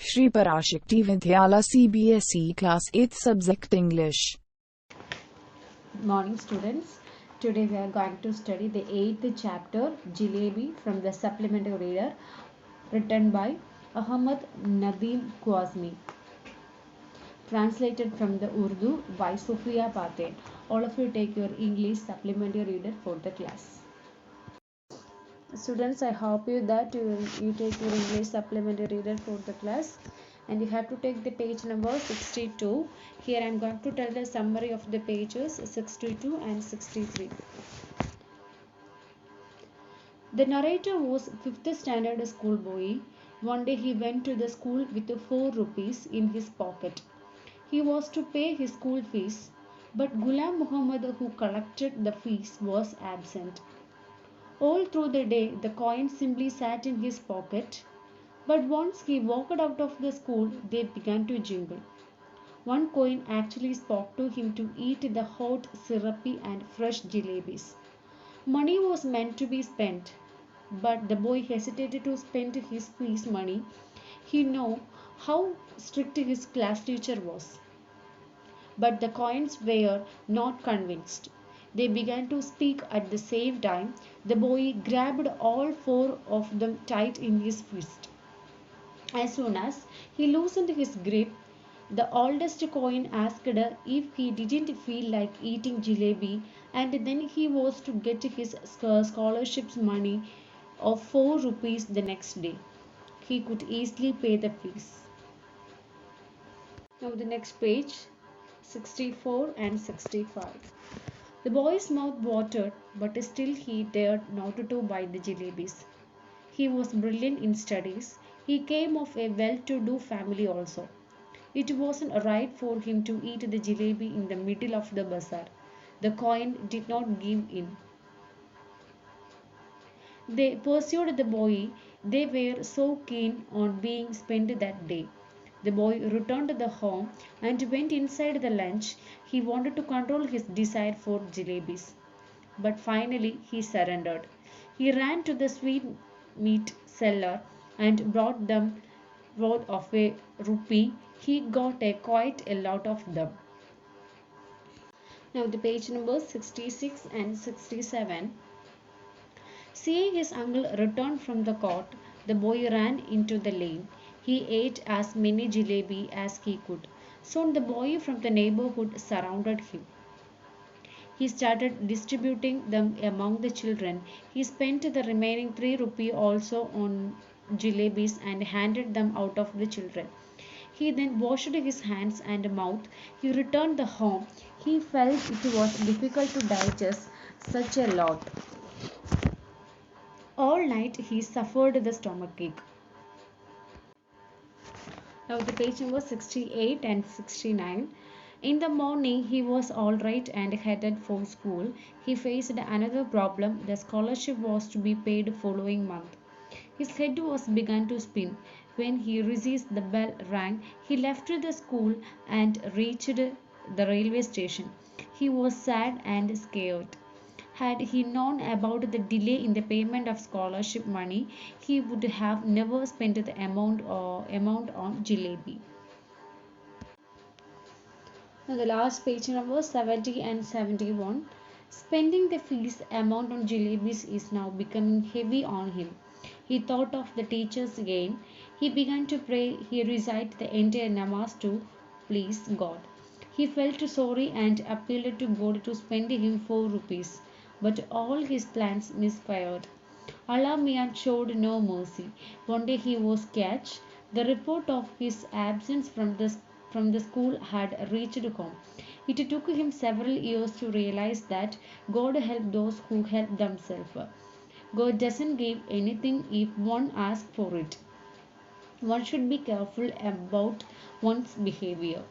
Shri Parashakti Vidyala CBSE Class 8th Subject English. Morning students. Today we are going to study the 8th chapter Jalebi from the supplementary reader written by Ahmad Nadeem Quasmi. Translated from the Urdu by Sofia Patel. All of you take your English supplementary reader for the class. Students, I hope that you take your English supplementary reader for the class, and you have to take the page number 62. Here I am going to tell the summary of the pages 62 and 63. The narrator was 5th standard schoolboy. One day he went to the school with 4 rupees in his pocket. He was to pay his school fees, but Ghulam Muhammad, who collected the fees, was absent. All through the day the coins simply sat in his pocket, but once he walked out of the school they began to jingle. One coin actually spoke to him to eat the hot, syrupy and fresh jalebis. Money was meant to be spent, but the boy hesitated to spend his fees money. He knew how strict his class teacher was. But the coins were not convinced. They began to speak at the same time. The boy grabbed all 4 of them tight in his fist. As soon as he loosened his grip, the oldest coin asked if he didn't feel like eating jalebi, and then he was to get his scholarship's money of 4 rupees the next day. He could easily pay the fees. Now the next page, 64 and 65. The boy's mouth watered, but still he dared not to buy the jalebis. He was brilliant in studies. He came of a well-to-do family also. It wasn't right for him to eat the jalebi in the middle of the bazaar. The coin did not give in. They pursued the boy. They were so keen on being spent that day. The boy returned to the home and went inside the lunch. He wanted to control his desire for jalebis. But finally he surrendered. He ran to the sweet meat seller and brought them worth of a rupee. He got quite a lot of them. Now the page numbers 66 and 67. Seeing his uncle return from the court, the boy ran into the lane. He ate as many jalebi as he could. Soon the boy from the neighborhood surrounded him. He started distributing them among the children. He spent the remaining 3 rupees also on jalebis and handed them out of the children. He then washed his hands and mouth. He returned home. He felt it was difficult to digest such a lot. All night he suffered the stomachache. Now the page number 68 and 69. In the morning he was all right and headed for school. He faced another problem. The scholarship was to be paid following month. His head was begun to spin. When he realized the bell rang, he left the school and reached the railway station. He was sad and scared. Had he known about the delay in the payment of scholarship money, he would have never spent the amount on jalebi. Now the last page number 70 and 71. Spending the fees amount on jalebis is now becoming heavy on him. He thought of the teachers again. He began to pray. He recited the entire namaz to please God. He felt sorry and appealed to God to spend him 4 rupees. But all his plans misfired. Allah Mian showed no mercy. One day he was catched. The report of his absence from the school had reached home. It took him several years to realize that God helps those who help themselves. God doesn't give anything if one asks for it. One should be careful about one's behavior.